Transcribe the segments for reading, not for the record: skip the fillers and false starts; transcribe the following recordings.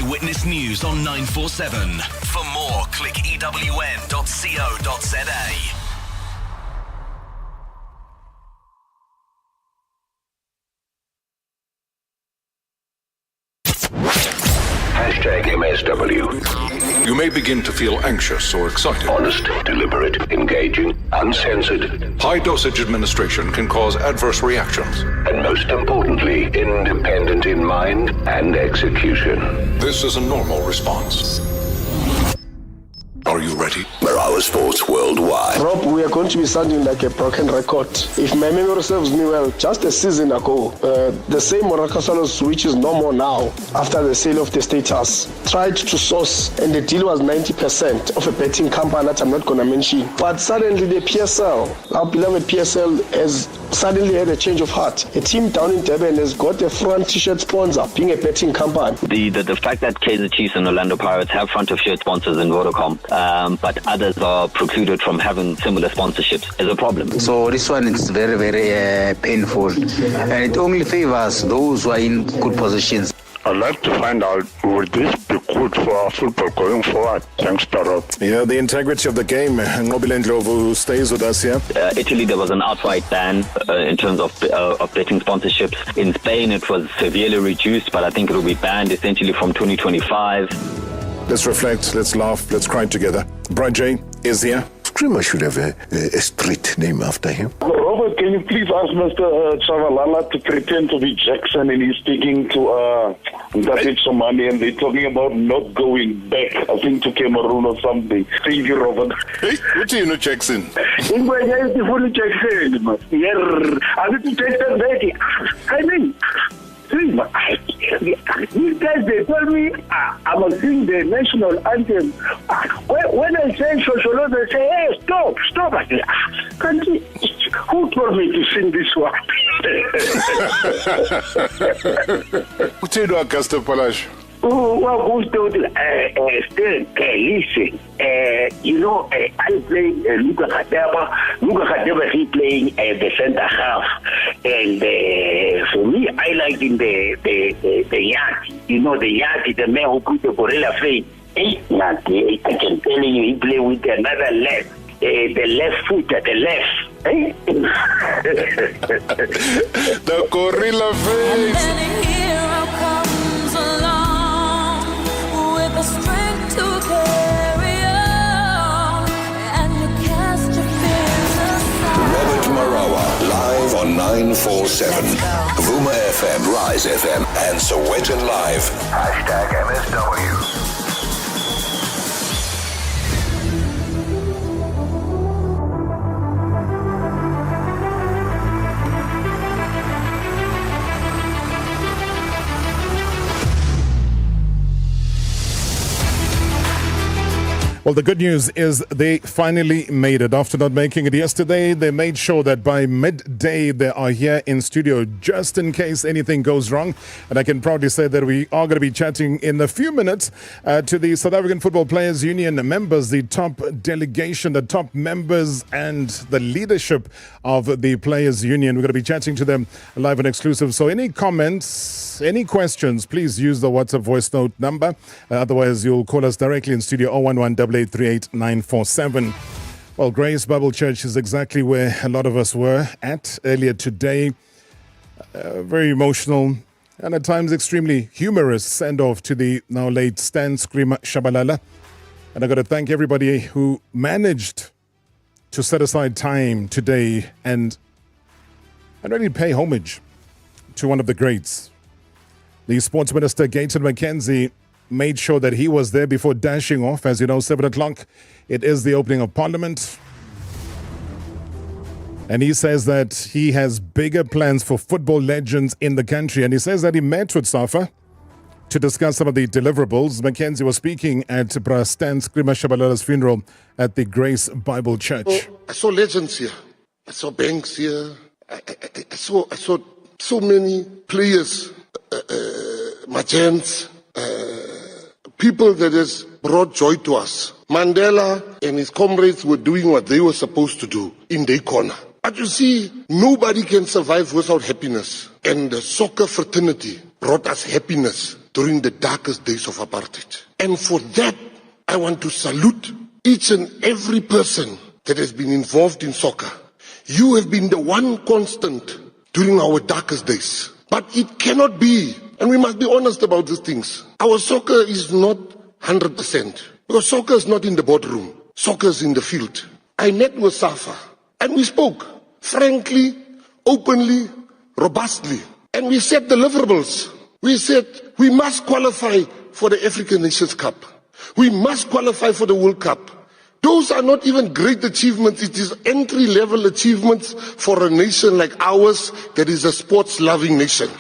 Eyewitness News on 947. For more, click ewn.co.za. #MSW. You may begin to feel anxious or excited. Honest, deliberate, engaging, uncensored. High-dosage administration can cause adverse reactions. And most importantly, independent in mind and execution. This is a normal response. Are you ready? Marawa Sports Worldwide. Rob, we are going to be sounding like a broken record. If my memory serves me well, just a season ago, the same Morakasalos, which is no more now, after the sale of the status, tried to source, and the deal was 90% of a betting company that I'm not going to mention. But suddenly the PSL, our beloved PSL, has suddenly had a change of heart. A team down in Durban has got a front t-shirt sponsor, being a betting company. The fact that Kaizer Chiefs and Orlando Pirates have front of shirt sponsors in Vodacom, but others are precluded from having similar sponsorships is a problem. So this one is very, very painful, and it only favors those who are in good positions. I'd like to find out, would this be good for our football going forward? Thanks, Rob. Yeah, the integrity of the game. Nqobile Ndlovu stays with us here. Italy, there was an outright ban in terms of betting sponsorships. In Spain, it was severely reduced, but I think it will be banned essentially from 2025. Let's reflect, let's laugh, let's cry together. Brad J is here. Screamer should have a street name after him. Robert, can you please ask Mr. Tshabalala to pretend to be Jackson and he's speaking to Somali and they're talking about not going back, I think, to Cameroon or something. Thank you, Robert. Hey, what do you know, Jackson? Jackson, I need to take that back. I mean, these guys, they tell me I must sing the national anthem. When I say Shosholo, they say, hey, stop. I say, who told me to sing this one? What do you know, Augusta Palash? Listen, I played Luka Khadeba. Luka Khadeba, he playing the center half. And for me, I like in the Yati. You know, the Yati, the man who put the gorilla face. I can tell you, he play with another left. The left foot at the left. The gorilla face. Strength to carry on, and you cast your fears aside. Robert Marawa, live on 947. Vuma FM, Rise FM, and Sowetan Live. #MSW. Well, the good news is they finally made it. After not making it yesterday, they made sure that by midday they are here in studio just in case anything goes wrong. And I can proudly say that we are going to be chatting in a few minutes to the South African Football Players Union members, the top delegation, the top members and the leadership of the Players Union. We're going to be chatting to them live and exclusive. So any comments, any questions, please use the WhatsApp voice note number. Otherwise, you'll call us directly in studio 011-883-8947. Well, Grace Bible Church is exactly where a lot of us were at earlier today. Very emotional and at times extremely humorous send-off to the now late Stan Screamer Shabalala. And I've got to thank everybody who managed to set aside time today and really pay homage to one of the greats. The Sports Minister, Gayton McKenzie, made sure that he was there before dashing off. As you know, 7 o'clock, it is the opening of Parliament. And he says that he has bigger plans for football legends in the country. And he says that he met with Safa to discuss some of the deliverables. McKenzie was speaking at Stan Screamer Shabalala's funeral at the Grace Bible Church. I saw legends here. I saw Banks here. I saw so many players, Magents, people that has brought joy to us. Mandela and his comrades were doing what they were supposed to do in their corner. But you see, nobody can survive without happiness. And the soccer fraternity brought us happiness during the darkest days of apartheid. And for that, I want to salute each and every person that has been involved in soccer. You have been the one constant during our darkest days. But it cannot be, and we must be honest about these things. Our soccer is not 100%. Because soccer is not in the boardroom. Soccer is in the field. I met with Safa, and we spoke frankly, openly, robustly. And we set deliverables. We said we must qualify for the African Nations Cup. We must qualify for the World Cup. Those are not even great achievements. It is entry-level achievements for a nation like ours that is a sports-loving nation.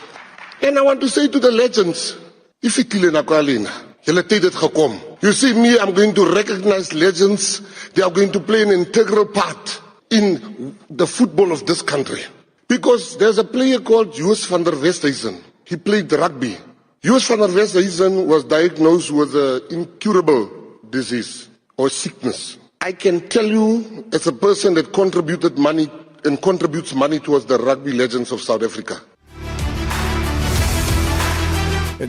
And I want to say to the legends, if you see me, I'm going to recognize legends. They are going to play an integral part in the football of this country. Because there's a player called Joos van der Westhuizen. He played rugby. Joos van der Westhuizen was diagnosed with an incurable disease or sickness. I can tell you, as a person that contributed money and contributes money towards the rugby legends of South Africa.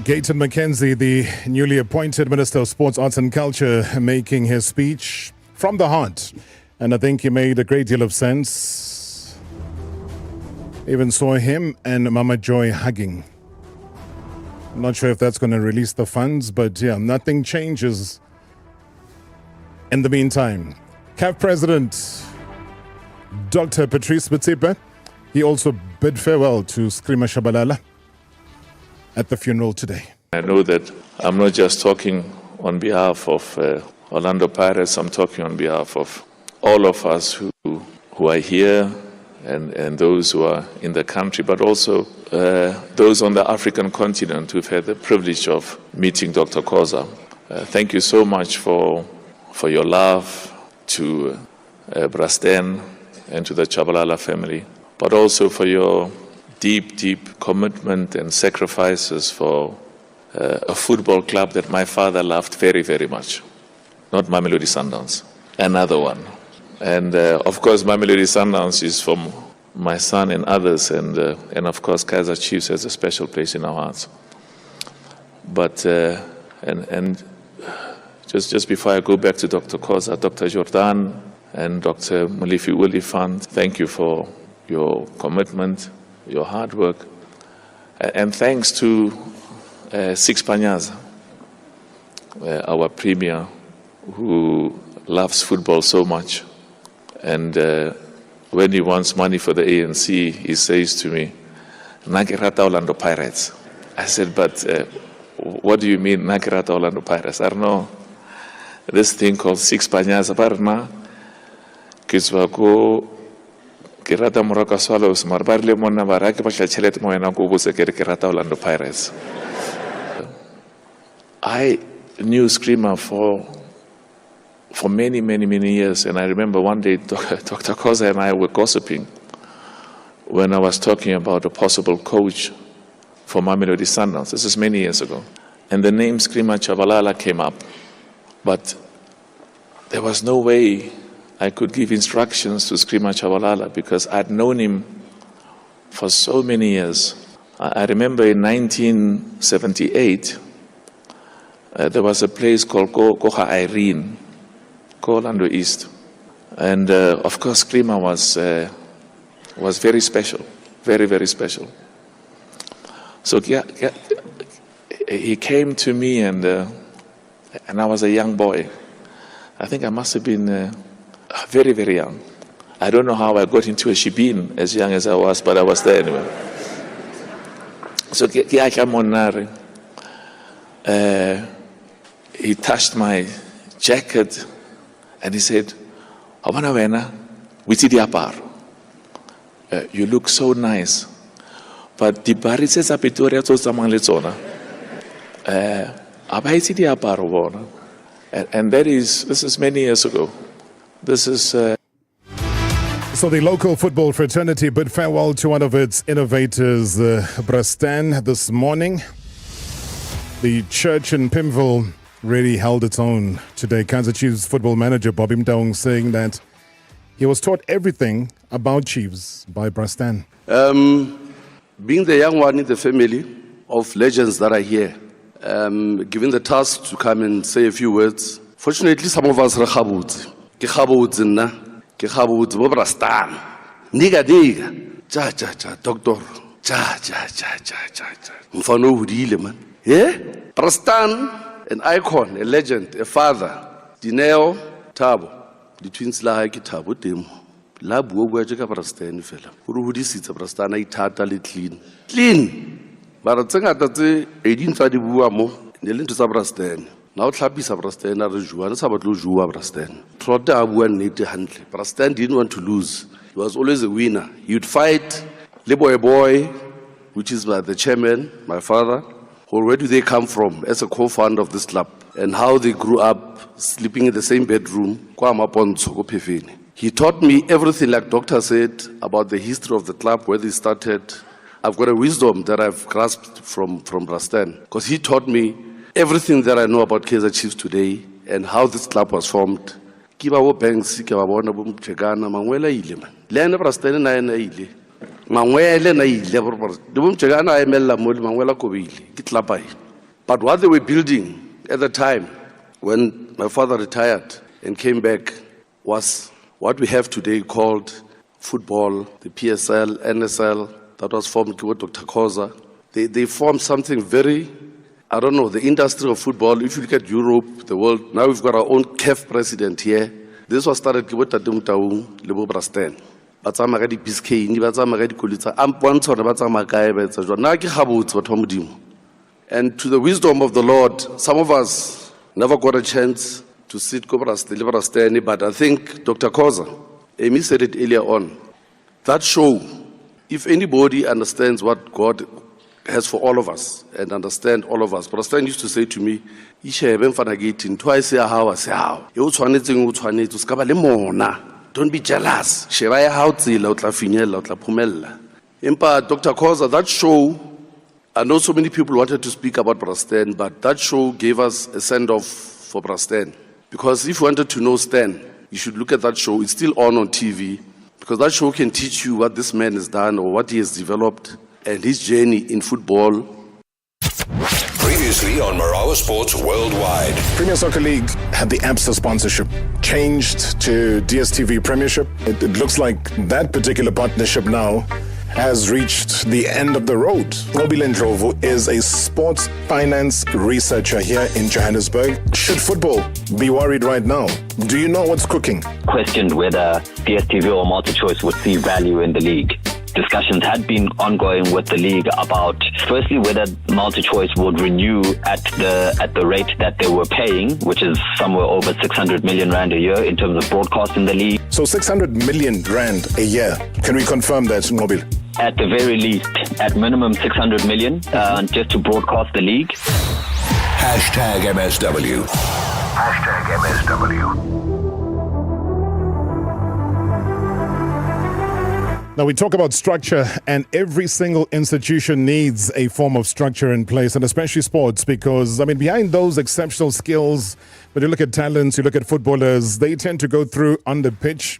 Gayton McKenzie, the newly appointed Minister of Sports, Arts and Culture, making his speech from the heart. And I think he made a great deal of sense. Even saw him and Mama Joy hugging. I'm not sure if that's going to release the funds, but yeah, nothing changes in the meantime. CAF President Dr. Patrice Motsepe, he also bid farewell to Skrima Shabalala at the funeral today. I know that I'm not just talking on behalf of Orlando Pirates, I'm talking on behalf of all of us who are here and those who are in the country, but also those on the African continent who've had the privilege of meeting Dr. Khoza. Thank you so much for your love to Brasten and to the Tshabalala family, but also for your deep commitment and sacrifices for a football club that my father loved very, very much. Not Mamelodi Sundowns, another one. And of course, Mamelodi Sundowns is from my son and others, and of course, Kaizer Chiefs has a special place in our hearts. But and just before I go back to Dr. Khoza, Dr. Jordan and Dr. Molefi Willifant, thank you for your commitment, your hard work, and thanks to Six Panyaza, our premier, who loves football so much. And when he wants money for the ANC, he says to me, "Nakirata Orlando Pirates." I said, "But what do you mean, Nakirata Orlando Pirates?" I don't know. This thing called Six Panyaza Parna, Kiswako. Kirata Morocco Swallows, Marbarle Mona Baraki Pachachelet Moena Gubus, Kirata Orlando Pirates. I knew Skrima for many years, and I remember one day Dr. Khoza and I were gossiping when I was talking about a possible coach for Mamelodi Sundowns. This is many years ago. And the name Skrima Tshabalala came up, but there was no way I could give instructions to Skrima Tshabalala because I'd known him for so many years. I remember in 1978, there was a place called Koha Irene, Orlando East. And of course, Skrima was very special, very special. So he came to me and I was a young boy. I think I must have been very young. I don't know how I got into a shebeen as young as I was, but I was there anyway. So he touched my jacket and he said, "Abana wena, witi diaparo. You look so nice. But the baritse tsa Pretoria tso tsamang le tsona. Abaitse diaparo bona." And this is many years ago. This is So the local football fraternity bid farewell to one of its innovators, Brasten, this morning. The church in Pimville really held its own today. Kaizer Chiefs football manager Bobby Mtaung saying that he was taught everything about Chiefs by Brasten. Being the young one in the family of legends that are here, given the task to come and say a few words. Fortunately, some of us are khabutse. Ke khabutse nna, ke khabutse bo brastan. Niga, doctor. Cha. Mfano hudile man. Yeah? Brastan, an icon, a legend, a father. Dineo, Tabo. The twins la ki Tabo demo. La buo bua jeka Brastan fela. Uru hudi sitsa Brastan I tata le clean. Clean. Bara tsenga tatse 18 tsa di bua mo, ne le ntse tsa Brastan. Now tlhapisa Brastan a re jua, ne sa batlo jua Brastan. Trote a bua nnete hantle. Brastan didn't want to lose. He was always a winner. He would fight boy, which is the chairman, my father. Where do they come from as a co-founder of this club? And how they grew up sleeping in the same bedroom. He taught me everything, like Doctor said, about the history of the club, where they started. I've got a wisdom that I've grasped from Brastan, because he taught me everything that I know about Kaizer Chiefs today and how this club was formed. Kiba wo banks, kiba bona bo mchegana, mangwela ile man. Lena Brastan na ile. Mangwele na ile bro. The bo mchegana emela mo mangwela ko ile. Kitlapai. But what they were building at the time when my father retired and came back was what we have today called football, the PSL, NSL, that was formed by Dr. Khoza. They formed something very, I don't know, the industry of football. If you look at Europe, the world, now we've got our own CAF president here. This was started by Tatum Taung, Lebo Brastan. Batsama ka di Biscayne, batsama ka di Kolitsa, ampontsho re batsama kae ba etsa jwa. Na ke khabotse batho ba modimo. And to the wisdom of the Lord, some of us never got a chance to sit Brastan, but I think Dr. Khoza, Amy said it earlier on, that show, if anybody understands what God has for all of us and understand all of us. Brastan used to say to me, twice a how. Don't be jealous. Impa Dr. Khoza, that show, I know so many people wanted to speak about Brastan, but that show gave us a send-off for Brastan. Because if you wanted to know Stan, you should look at that show. It's still on TV. Because that show can teach you what this man has done or what he has developed and his journey in football. Previously on Marawa Sports Worldwide. Premier Soccer League had the ABSA sponsorship changed to DSTV Premiership. It looks like that particular partnership now has reached the end of the road. Nobile Ndlovu is a sports finance researcher here in Johannesburg. Should football be worried right now? Do you know what's cooking? Questioned whether DSTV or MultiChoice would see value in the league. Discussions had been ongoing with the league about, firstly, whether MultiChoice would renew at the rate that they were paying, which is somewhere over 600 million rand a year in terms of broadcasting the league. So 600 million rand a year. Can we confirm that, Mobile? At the very least, at minimum 600 million, just to broadcast the league. #MSW. #MSW. Now, we talk about structure, and every single institution needs a form of structure in place, and especially sports, because, behind those exceptional skills, when you look at talents, you look at footballers, they tend to go through on the pitch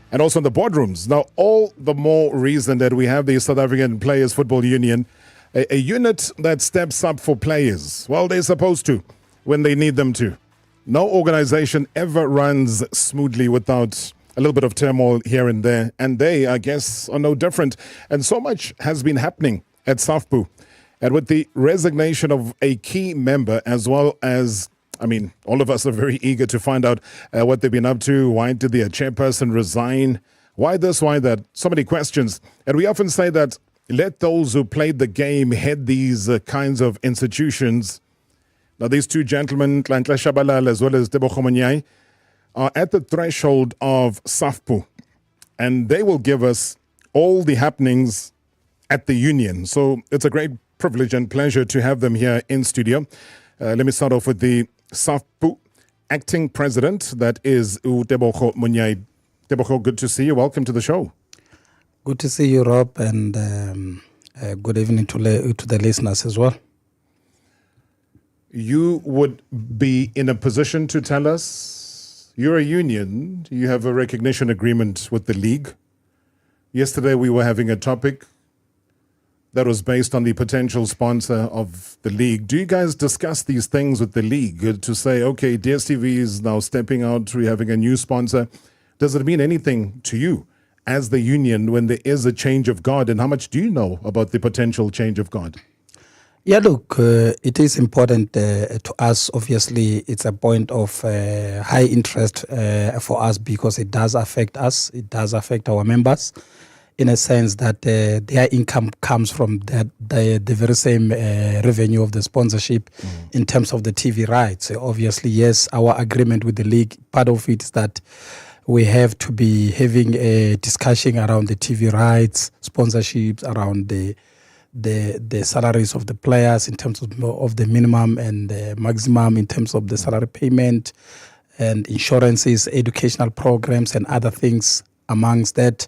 and also in the boardrooms. Now, all the more reason that we have the South African Players Football Union, a unit that steps up for players. Well, they're supposed to when they need them to. No organization ever runs smoothly without a little bit of turmoil here and there. And they, I guess, are no different. And so much has been happening at SAFPU. And with the resignation of a key member, as well as, all of us are very eager to find out what they've been up to. Why did the chairperson resign? Why this, why that? So many questions. And we often say that let those who played the game head these kinds of institutions. Now, these two gentlemen, Nhlanhla Shabalala as well as Tebogo Monyai, are at the threshold of SAFPU, and they will give us all the happenings at the union. So it's a great privilege and pleasure to have them here in studio. Let me start off with the SAFPU acting president, that is Tebogo Monyai. Tebogo, good to see you. Welcome to the show. Good to see you, Rob, and good evening to the listeners as well. You would be in a position to tell us, you're a union, you have a recognition agreement with the league. Yesterday we were having a topic that was based on the potential sponsor of the league. Do you guys discuss these things with the league to say, okay, DStv is now stepping out, we're having a new sponsor? Does it mean anything to you as the union when there is a change of guard? And how much do you know about the potential change of guard? Yeah, look, it is important to us. Obviously, it's a point of high interest for us because it does affect us. It does affect our members in a sense that their income comes from the very same revenue of the sponsorship in terms of the TV rights. Obviously, yes, our agreement with the league, part of it is that we have to be having a discussion around the TV rights, sponsorships, around the salaries of the players in terms of the minimum and the maximum in terms of the salary payment and insurances, educational programs and other things amongst that.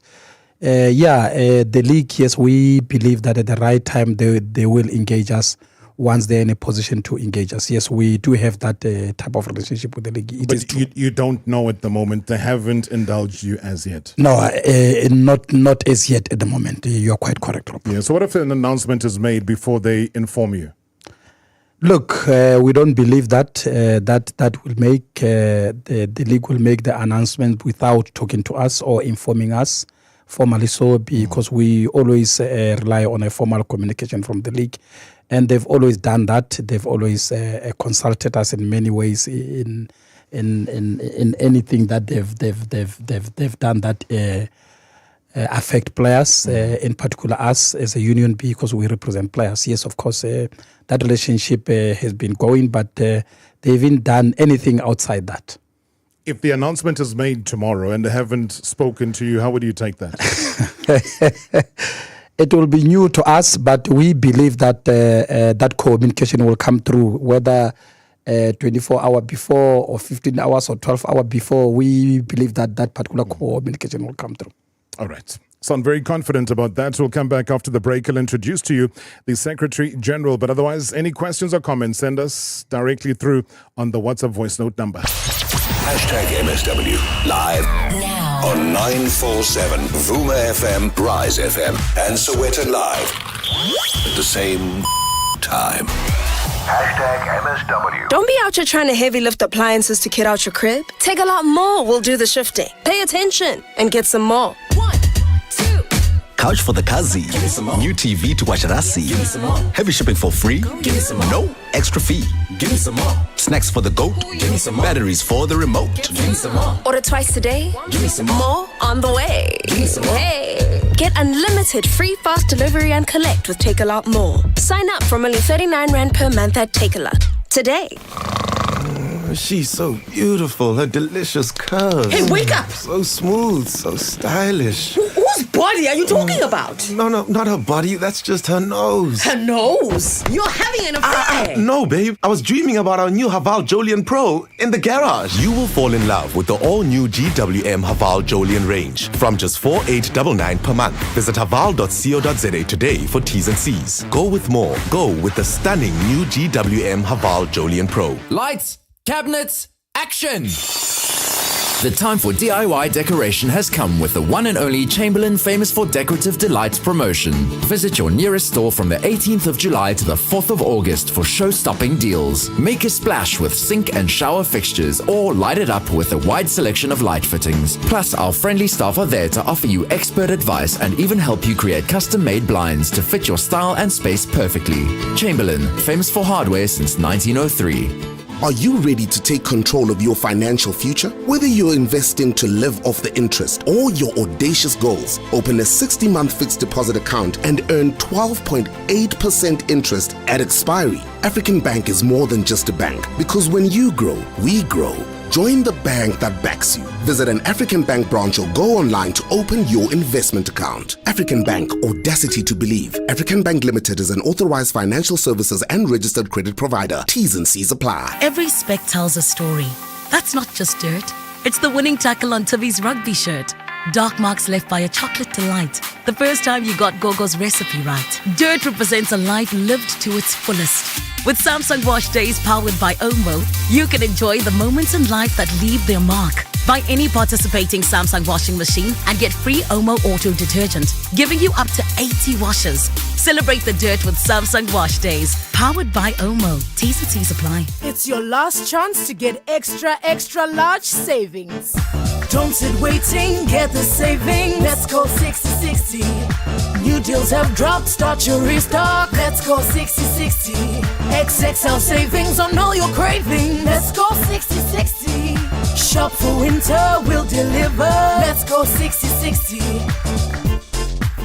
The league, yes, we believe that at the right time they will engage us once they're in a position to engage us. Yes, we do have that type of relationship with the league. But you don't know at the moment. They haven't indulged you as yet. No, not as yet at the moment. You are quite correct, Rob. Yeah. So what if an announcement is made before they inform you? Look, we don't believe that that will make the league will make the announcement without talking to us or informing us formally. So because we always rely on a formal communication from the league. And they've always done that. They've always consulted us in many ways in anything that they've done that affect players, in particular us as a union, because we represent players. Yes, of course, that relationship has been going, but they haven't done anything outside that. If the announcement is made tomorrow and they haven't spoken to you, how would you take that? It will be new to us, but we believe that that communication will come through, whether 24 hours before or 15 hours or 12 hours before. We believe that that particular communication will come through. All right. Sound very confident about that. We'll come back after the break. I'll introduce to you the Secretary General. But otherwise, any questions or comments, send us directly through on the WhatsApp voice note number. #MSW live now on 947 Vuma FM, Rise FM, and Sowetan Live at the same time. #MSW. Don't be out here trying to heavy lift appliances to kit out your crib. Take a lot more. We'll do the shifting. Pay attention and get some more. Couch for the kazi. New TV to watch Rasi. Heavy shipping for free. No extra fee. Give me some more. Snacks for the goat. Give me some more. Batteries for the remote. Give me some more. Order twice today. Give me some more on the way. Give me some more. Hey, get unlimited free fast delivery and collect with Take a Lot More. Sign up from only 39 Rand per month at Take a Lot today. She's so beautiful. Her delicious curves. Hey, wake up! So smooth, so stylish. Whose body are you talking about? No, not her body. That's just her nose. Her nose? You're having an affair. No, babe. I was dreaming about our new Haval Jolian Pro in the garage. You will fall in love with the all-new GWM Haval Jolian range from just 4,899 per month. Visit haval.co.za today for T's and C's. Go with more. Go with the stunning new GWM Haval Jolian Pro. Lights, cabinets, action! The time for DIY decoration has come with the one and only Chamberlain Famous for Decorative Delights promotion. Visit your nearest store from the 18th of July to the 4th of August for show-stopping deals. Make a splash with sink and shower fixtures or light it up with a wide selection of light fittings. Plus, our friendly staff are there to offer you expert advice and even help you create custom-made blinds to fit your style and space perfectly. Chamberlain, famous for hardware since 1903. Are you ready to take control of your financial future? Whether you're investing to live off the interest or your audacious goals, open a 60-month fixed deposit account and earn 12.8% interest at expiry. African Bank is more than just a bank, because when you grow, we grow. Join the bank that backs you. Visit an African Bank branch or go online to open your investment account. African Bank, audacity to believe. African Bank Limited is an authorized financial services and registered credit provider. T's and C's apply. Every speck tells a story. That's not just dirt. It's the winning tackle on Tivi's rugby shirt. Dark marks left by a chocolate delight. The first time you got Gogo's recipe right. Dirt represents a life lived to its fullest. With Samsung Wash Days powered by Omo, you can enjoy the moments in life that leave their mark. Buy any participating Samsung washing machine and get free Omo Auto Detergent, giving you up to 80 washes. Celebrate the dirt with Samsung Wash Days. Powered by Omo. T's and C's apply. It's your last chance to get extra large savings. Don't sit waiting, get the savings. Let's go 60-60. New deals have dropped, start your restock. Let's go 60-60. XXL savings on all your cravings. Let's go 60-60. Shop for winter, we'll deliver. Let's go 60-60.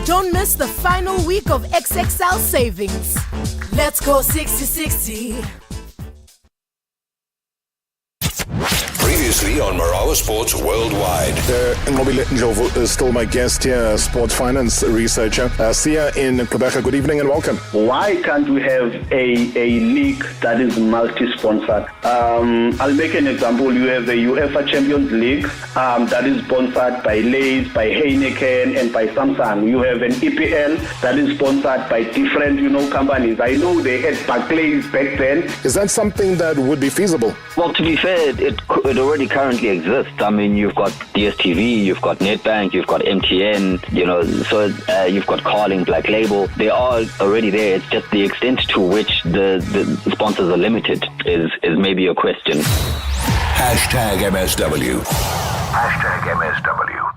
Don't miss the final week of XXL savings. Let's go 60-60. Previously on Marawa Sports Worldwide. Nqobile Ndlovu is still my guest here, sports finance researcher. Sia in Quebec, good evening and welcome. Why can't we have a league that is multi-sponsored? I'll make an example. You have the UEFA Champions League that is sponsored by Lay's, by Heineken, and by Samsung. You have an EPL that is sponsored by different, companies. I know they had Barclays back then. Is that something that would be feasible? Well, to be fair, it already currently exists. I mean, you've got DSTV, you've got Netbank, you've got MTN, so you've got Carling, Black Label. They are already there. It's just the extent to which the sponsors are limited is maybe a question. Hashtag MSW. Hashtag MSW.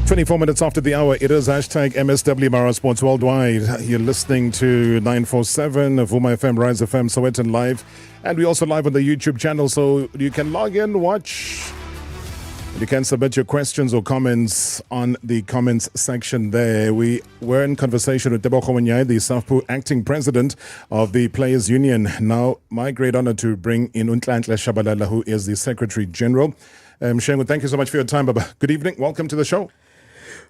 24 minutes after the hour, it is hashtag MSW Marawa Sports Worldwide. You're listening to 947 Vuma FM, Rise FM, Sowetan Live. And we also live on the YouTube channel, so you can log in, watch. You can submit your questions or comments on the comments section there. We were in conversation with Tebogo, Monyai, the Safa acting president of the Players Union. Now, my great honor to bring in Nhlanhla Shabalala, who is the Secretary General. Shengu, thank you so much for your time, Baba. Good evening. Welcome to the show.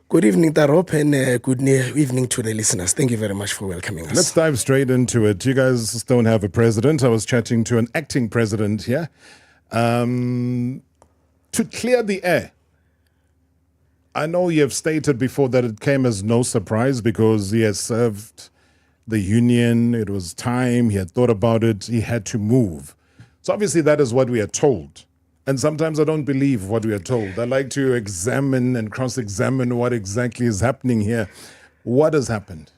Good evening, Tarop, and good evening to the listeners. Thank you very much for welcoming us. Let's dive straight into it. You guys don't have a president. I was chatting to an acting president here. To clear the air, I know you have stated before that it came as no surprise because he has served the union. It was time. He had thought about it. He had to move. So obviously that is what we are told. And sometimes I don't believe what we are told. I like to examine and cross-examine what exactly is happening here. What has happened?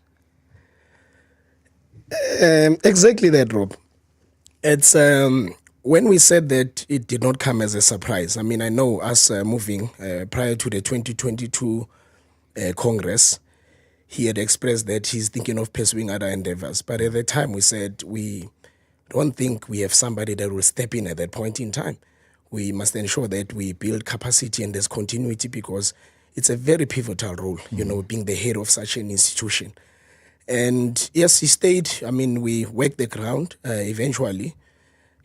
Exactly that, Rob. It's when we said that it did not come as a surprise. I mean, I know us moving prior to the 2022 Congress, he had expressed that he's thinking of pursuing other endeavors. But at the time, we said we don't think we have somebody that will step in at that point in time. We must ensure that we build capacity and there's continuity because it's a very pivotal role, being the head of such an institution. And yes, he stayed. I mean, we worked the ground eventually.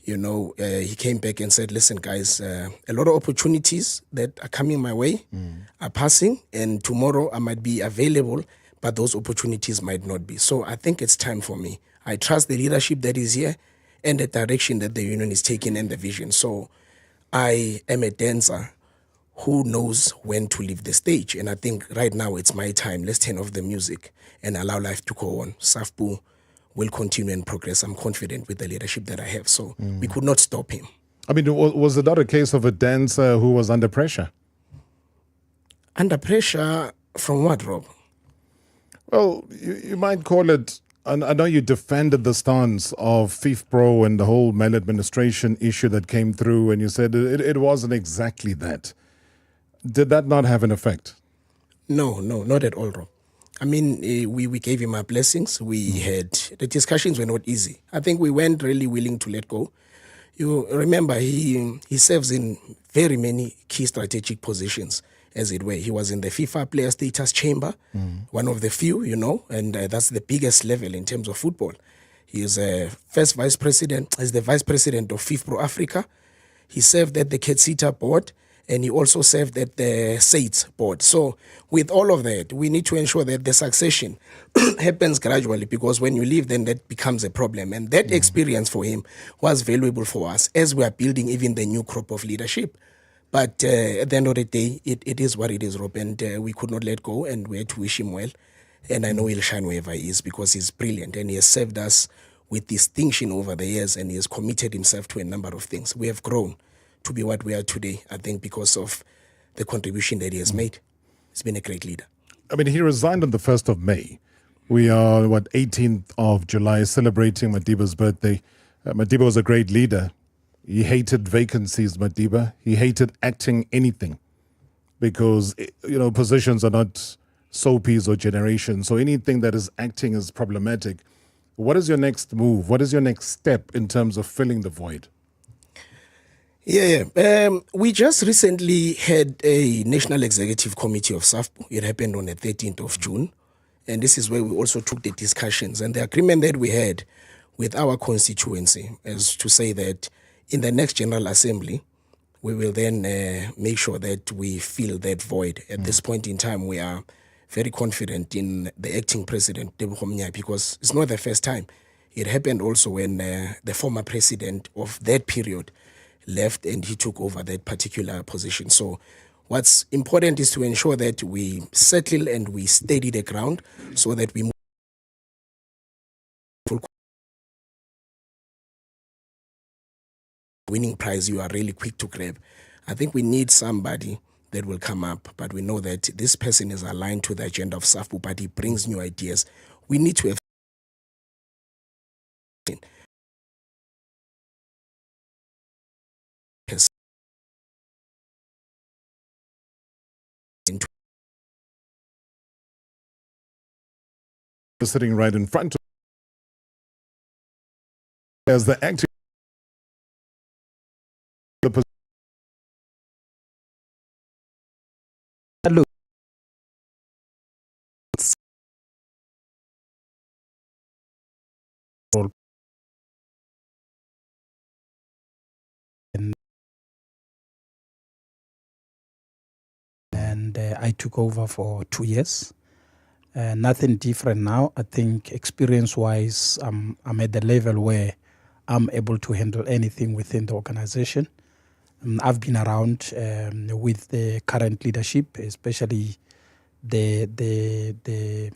He came back and said, listen, guys, a lot of opportunities that are coming my way are passing, and tomorrow I might be available, but those opportunities might not be. So I think it's time for me. I trust the leadership that is here and the direction that the union is taking and the vision. So I am a dancer who knows when to leave the stage. And I think right now it's my time. Let's turn off the music and allow life to go on. SAFPU will continue and progress. I'm confident with the leadership that I have. So we could not stop him. I mean, was it not a case of a dancer who was under pressure? Under pressure from what, Rob? Well, you might call it... And I know you defended the stance of FIFPro and the whole maladministration issue that came through, and you said it wasn't exactly that. Did that not have an effect? No, not at all, Rob. I mean, we gave him our blessings. We had, the discussions were not easy. I think we weren't really willing to let go. You remember, he serves in very many key strategic positions, as it were. He was in the FIFA Player Status Chamber, one of the few, and that's the biggest level in terms of football. He is the vice president of FIFPro Africa. He served at the Ketsita board, and he also served at the SAIDS board. So with all of that, we need to ensure that the succession happens gradually, because when you leave, then that becomes a problem. And that experience for him was valuable for us as we are building even the new crop of leadership. But at the end of the day, it is what it is, Rob, and we could not let go, and we had to wish him well. And I know he'll shine wherever he is because he's brilliant, and he has served us with distinction over the years, and he has committed himself to a number of things. We have grown to be what we are today, I think, because of the contribution that he has made. He's been a great leader. I mean, he resigned on the 1st of May. We are, 18th of July, celebrating Madiba's birthday. Madiba was a great leader. He hated vacancies, Madiba. He hated acting anything because, positions are not soapies or generations. So anything that is acting is problematic. What is your next move? What is your next step in terms of filling the void? We just recently had a National Executive Committee of SAFPO. It happened on the 13th of June. And this is where we also took the discussions. And the agreement that we had with our constituency is to say that in the next General Assembly, we will then make sure that we fill that void. At this point in time, we are very confident in the acting president, Tebogo Monyai, because it's not the first time. It happened also when the former president of that period left and he took over that particular position. So what's important is to ensure that we settle and we steady the ground so that we move winning prize you are really quick to grab. I think we need somebody that will come up, but we know that this person is aligned to the agenda of SAFPO, but he brings new ideas. We need to have sitting right in front of as the acting and I took over for 2 years. Nothing different now. I think experience-wise, I'm at the level where I'm able to handle anything within the organization. I've been around with the current leadership, especially the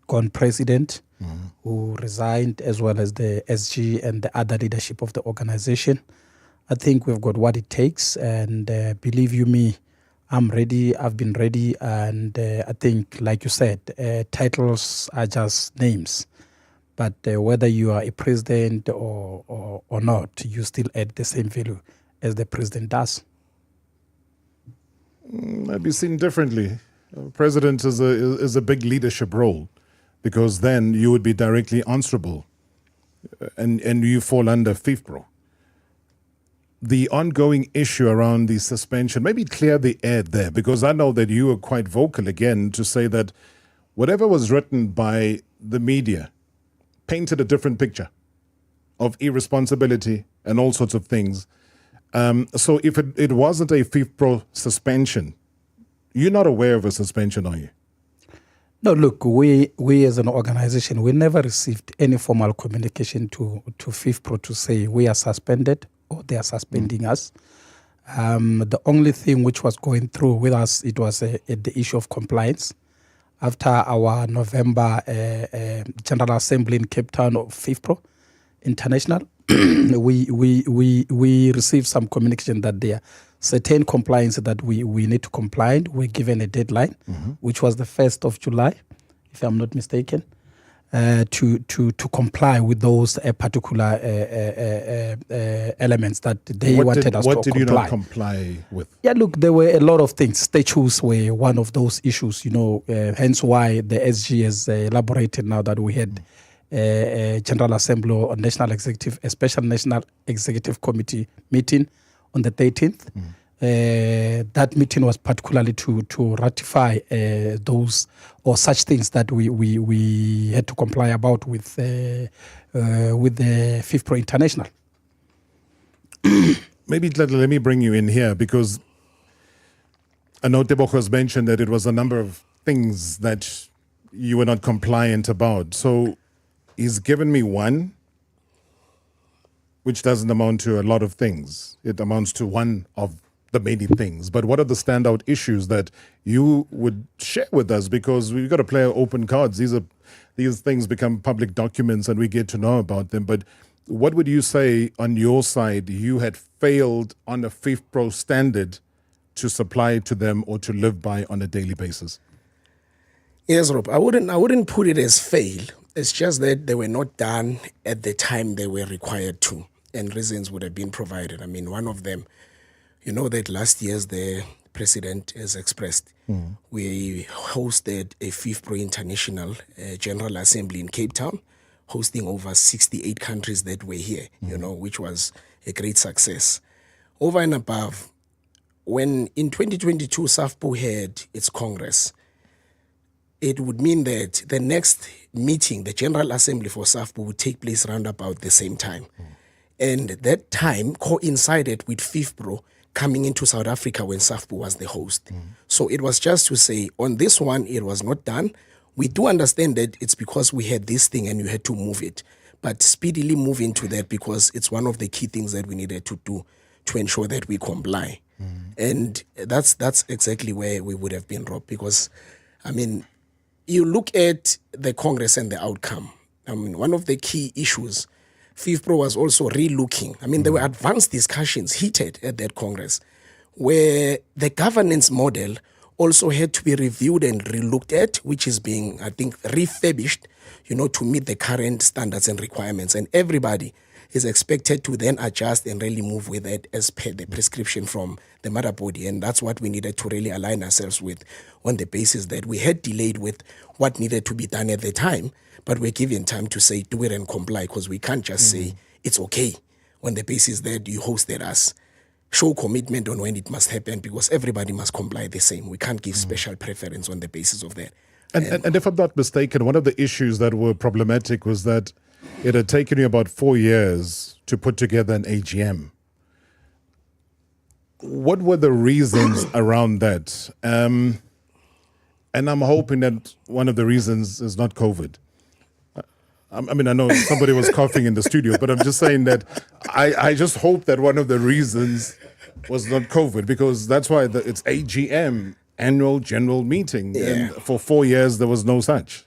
gone president who resigned, as well as the SG and the other leadership of the organization. I think we've got what it takes, and believe you me, I'm ready. I've been ready, and I think, like you said, titles are just names. But whether you are a president or not, you still add the same value as the president does. Might be seen differently. President is a big leadership role, because then you would be directly answerable, and you fall under FIFPRO. The ongoing issue around the suspension, maybe clear the air there, because I know that you were quite vocal again to say that whatever was written by the media painted a different picture of irresponsibility and all sorts of things. So if it wasn't a FIFPRO suspension, you're not aware of a suspension, are you? No, look, we as an organization, we never received any formal communication to FIFPRO to say we are suspended or they are suspending us. The only thing which was going through with us, it was the issue of compliance. After our November General Assembly in Cape Town of FIFPRO International, we received some communication that there are certain compliance that we need to comply. We're given a deadline, which was the 1st of July, if I'm not mistaken, to comply with those particular elements that they wanted us to comply. What did you not comply with? Yeah, look, there were a lot of things. Statues were one of those issues, hence why the SG has elaborated now that we had a General Assembly or National Executive, a special National Executive Committee meeting on the 13th. That meeting was particularly to ratify those or such things that we had to comply about with the FIFPRO International. Maybe let me bring you in here, because I know Tebogo has mentioned that it was a number of things that you were not compliant about. So he's given me one, which doesn't amount to a lot of things. It amounts to one of the many things. But what are the standout issues that you would share with us? Because we've got to play open cards. These these things become public documents and we get to know about them. But what would you say on your side you had failed on a FIFPro standard to supply to them or to live by on a daily basis? Yes, Rob. I wouldn't put it as fail. It's just that they were not done at the time they were required to, and reasons would have been provided. I mean, one of them, you know that last year, the president has expressed, we hosted a FIFPro International General Assembly in Cape Town, hosting over 68 countries that were here, you know, which was a great success. Over and above, when in 2022 SAFPO had its Congress, it would mean that the next meeting, the General Assembly for SAFPO, would take place around about the same time. And that time coincided with FIFPro coming into South Africa when SAFPO was the host. So it was just to say, on this one, it was not done. We do understand that it's because we had this thing and you had to move it. But speedily move into that because it's one of the key things that we needed to do to ensure that we comply. And that's exactly where we would have been, Rob, because, I mean, you look at the Congress and the outcome. I mean, one of the key issues, FIFPro was also re-looking. I mean, there were advanced discussions heated at that Congress where the governance model also had to be reviewed and re-looked at, which is being, I think, refurbished, you know, to meet the current standards and requirements. And everybody is expected to then adjust and really move with it as per the prescription from the mother body. And that's what we needed to really align ourselves with, on the basis that we had delayed with what needed to be done at the time, but we're given time to say, do it and comply, because we can't just say it's okay on the basis that you hosted us. Show commitment on when it must happen, because everybody must comply the same. We can't give special preference on the basis of that. And if I'm not mistaken, one of the issues that were problematic was that it had taken you about 4 years to put together an AGM. What were the reasons around that? And I'm hoping that one of the reasons is not COVID. I mean, I know somebody was coughing in the studio, but I'm just saying that I just hope that one of the reasons was not COVID, because that's why it's AGM, Annual General Meeting. Yeah. And for 4 years, there was no such.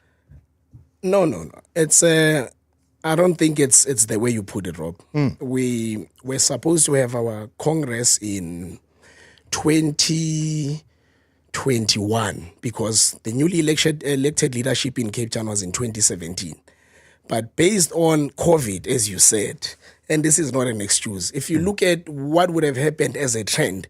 No. It's I don't think it's the way you put it, Rob. We were supposed to have our Congress in 2021 because the newly elected leadership in Cape Town was in 2017. But based on COVID, as you said, and this is not an excuse, if you look at what would have happened as a trend,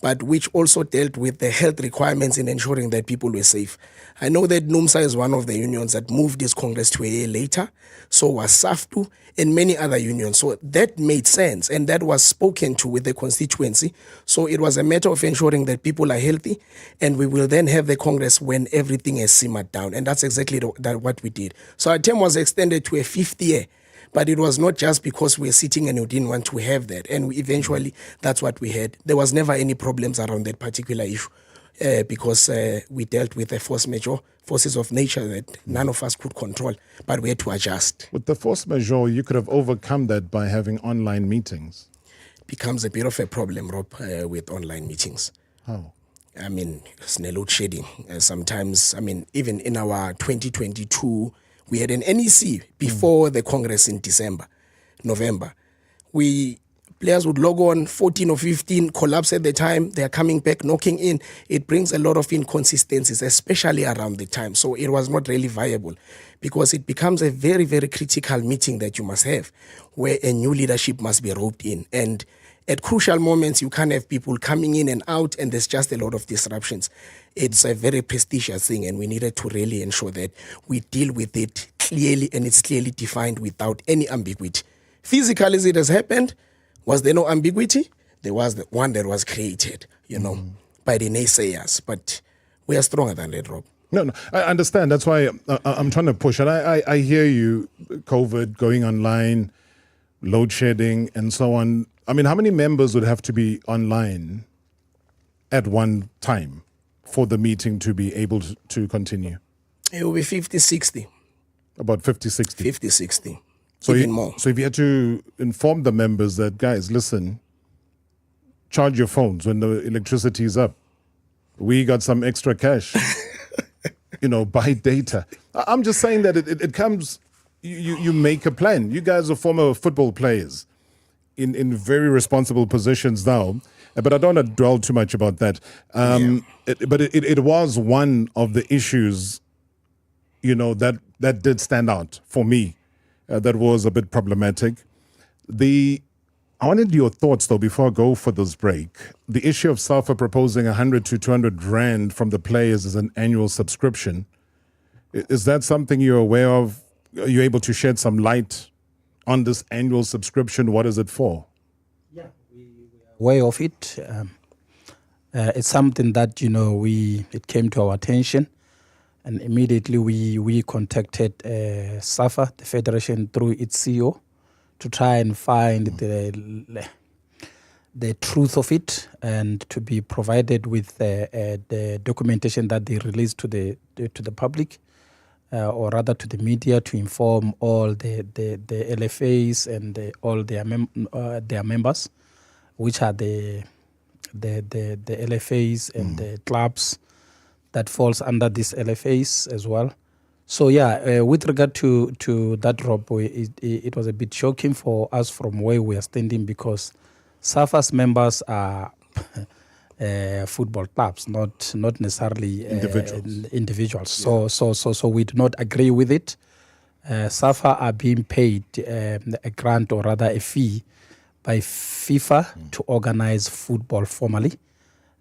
but which also dealt with the health requirements in ensuring that people were safe. I know that NUMSA is one of the unions that moved this Congress to a year later, so was SAFTU and many other unions. So that made sense, and that was spoken to with the constituency. So it was a matter of ensuring that people are healthy, and we will then have the Congress when everything has simmered down. And that's exactly what we did. So our term was extended to a 5th year. But it was not just because we were sitting and we didn't want to have that. And eventually, that's what we had. There was never any problems around that particular issue because we dealt with the force majeure, forces of nature that none of us could control, but we had to adjust. With the force majeure, you could have overcome that by having online meetings. Becomes a bit of a problem, Rob, with online meetings. How? I mean, it's load shedding. Sometimes, I mean, even in our 2022, we had an NEC before the Congress in November. Players would log on, 14 or 15, collapse at the time. They are coming back, knocking in. It brings a lot of inconsistencies, especially around the time. So it was not really viable because it becomes a very, very critical meeting that you must have where a new leadership must be roped in. And at crucial moments, you can't have people coming in and out, and there's just a lot of disruptions. It's a very prestigious thing, and we needed to really ensure that we deal with it clearly, and it's clearly defined without any ambiguity. Physically, as it has happened, was there no ambiguity? There was the one that was created, by the naysayers. But we are stronger than that, Rob. No, I understand. That's why I'm trying to push. And I hear you, COVID, going online, load shedding, and so on. I mean, how many members would have to be online at one time for the meeting to be able to continue? It will be 50, 60. About 50, 60? 50, 60. So even more. So if you had to inform the members that, guys, listen, charge your phones when the electricity is up. We got some extra cash. buy data. I'm just saying that it comes, you make a plan. You guys are former football players in very responsible positions now, but I don't want to dwell too much about that. But it was one of the issues, that did stand out for me. That was a bit problematic. I wanted your thoughts, though, before I go for this break. The issue of Safa proposing 100 to 200 rand from the players as an annual subscription. Is that something you're aware of? Are you able to shed some light on this annual subscription? What is it for? Yeah, we are aware of it. It's something that, it came to our attention. And immediately we contacted Safa, the federation, through its CEO, to try and find the truth of it and to be provided with the documentation that they released to the public, or rather to the media, to inform all the LFAs and all their members, which are the LFAs and the clubs that falls under these LFAs as well. So with regard to that, Rob, it was a bit shocking for us from where we are standing, because Safa's members are football clubs, not necessarily individuals. Yeah. So we do not agree with it. Safa are being paid a grant, or rather a fee, by FIFA to organize football formally.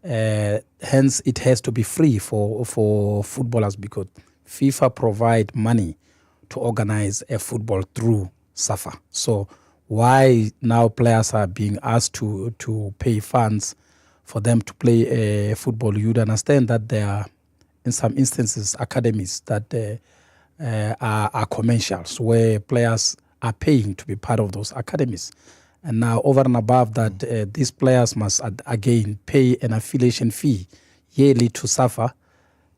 Hence, it has to be free for footballers, because FIFA provide money to organize a football through Safa. So why now players are being asked to pay funds for them to play football? You'd understand that there are, in some instances, academies that are commercials, where players are paying to be part of those academies. And now, over and above that, these players must again pay an affiliation fee yearly to Safa.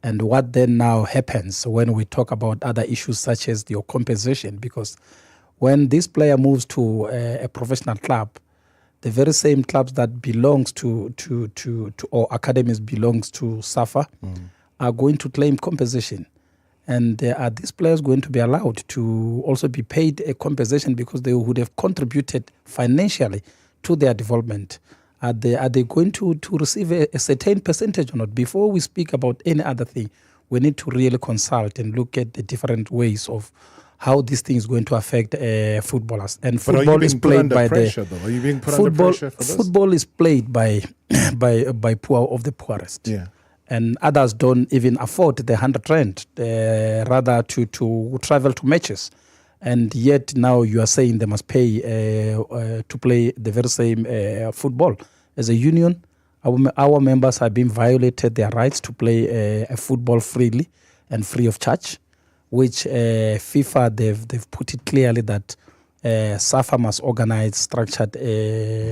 And what then now happens when we talk about other issues such as your compensation? Because when this player moves to a professional club, the very same clubs that belongs to or academies belongs to Safa are going to claim compensation. And are these players going to be allowed to also be paid a compensation because they would have contributed financially to their development? Are they going to receive a certain percentage or not? Before we speak about any other thing, we need to really consult and look at the different ways of how this thing is going to affect footballers. And football is played by pressure, though? Are you being put under pressure for this? Football is played by poor of the poorest. Yeah. And others don't even afford the 100 rand, rather to travel to matches. And yet now you are saying they must pay to play the very same football. As a union, our members have been violated their rights to play a football freely and free of charge, which FIFA, they've put it clearly that Safa must organize structured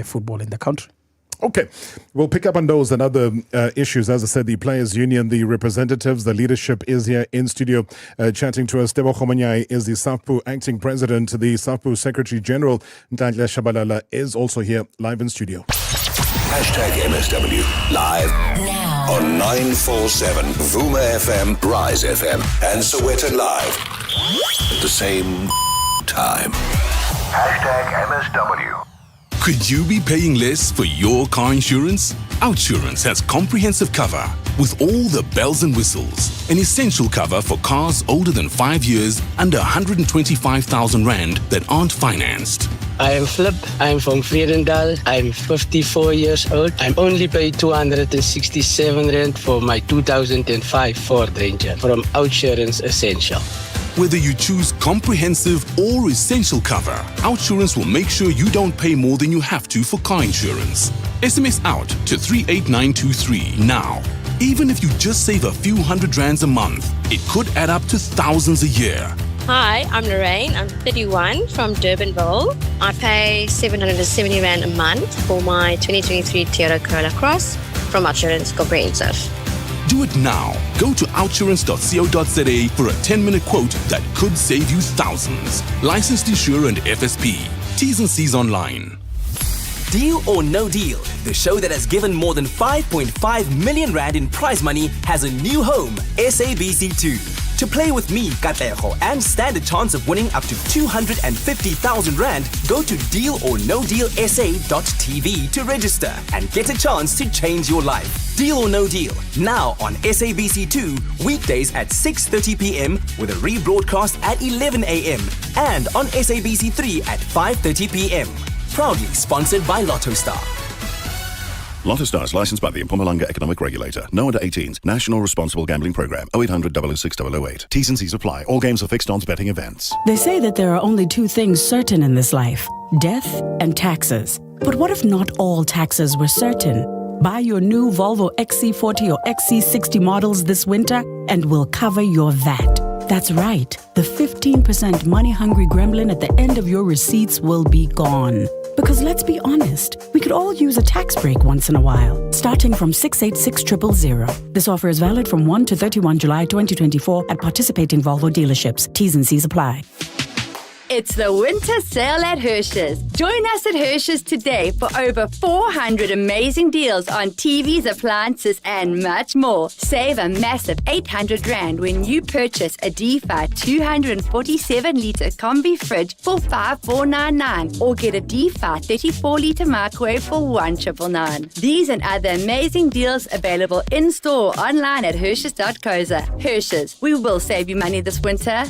football in the country. Okay, we'll pick up on those and other issues. As I said, the Players Union, the representatives, the leadership is here in studio chatting to us. Tebogo Monyai is the SAFPU acting president. The SAFPU Secretary General, Nhlanhla Shabalala, is also here live in studio. #MSW live now on 947 Vuma FM, Rise FM, and Sowetan Live at the same time. #MSW. Could you be paying less for your car insurance? Outsurance has comprehensive cover with all the bells and whistles. An essential cover for cars older than 5 years under 125,000 Rand that aren't financed. I am Flip. I'm from Vredendal. I'm 54 years old. I'm only paid 267 Rand for my 2005 Ford Ranger from Outsurance Essential. Whether you choose comprehensive or essential cover, Outsurance will make sure you don't pay more than you have to for car insurance. SMS out to 38923 now. Even if you just save a few hundred rands a month, it could add up to thousands a year. Hi, I'm Lorraine. I'm 31 from Durbanville. I pay 770 Rand a month for my 2023 Toyota Corolla Cross from Outsurance Comprehensive. Do it now. Go to outsurance.co.za for a 10-minute quote that could save you thousands. Licensed insurer and FSP. T's and C's online. Deal or No Deal, the show that has given more than 5.5 million rand in prize money, has a new home, SABC2. To play with me, Katlego, and stand a chance of winning up to 250,000 rand, go to dealornodealsa.tv to register and get a chance to change your life. Deal or No Deal, now on SABC2, weekdays at 6:30 p.m. with a rebroadcast at 11 a.m. and on SABC3 at 5:30 p.m. Proudly sponsored by Lotto Star. Lotto Stars, licensed by the Mpumalanga Economic Regulator. No under 18s. National Responsible Gambling Program. 0800 006 008. T's and C's apply. All games are fixed odds betting events. They say that there are only two things certain in this life: death and taxes. But what if not all taxes were certain? Buy your new Volvo XC40 or XC60 models this winter and we'll cover your VAT. That's right. The 15% money-hungry gremlin at the end of your receipts will be gone. Because let's be honest, we could all use a tax break once in a while, starting from 686,000. This offer is valid from 1 to 31 July 2024 at participating Volvo dealerships. T's and C's apply. It's the winter sale at Hirsch's. Join us at Hirsch's today for over 400 amazing deals on TVs, appliances, and much more. Save a massive 800 Rand when you purchase a D-Fi 247-litre combi fridge for 5,499 or get a D-Fi 34-litre microwave for 1,999. These and other amazing deals available in-store or online at Hirsch's.co.za. Hirsch's, we will save you money this winter.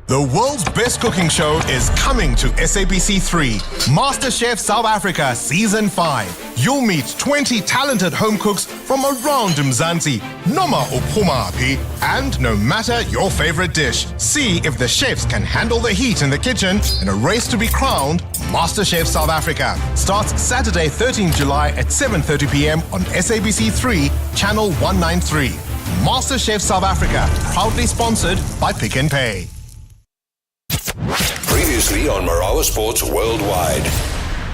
The world's best cooking show is coming to SABC3. MasterChef South Africa Season 5. You'll meet 20 talented home cooks from around Mzansi, Noma Upumaapi, and no matter your favorite dish. See if the chefs can handle the heat in the kitchen in a race to be crowned MasterChef South Africa. Starts Saturday 13 July at 7:30 p.m. on SABC3, Channel 193. MasterChef South Africa, proudly sponsored by Pick n Pay. Previously on Marawa Sports Worldwide.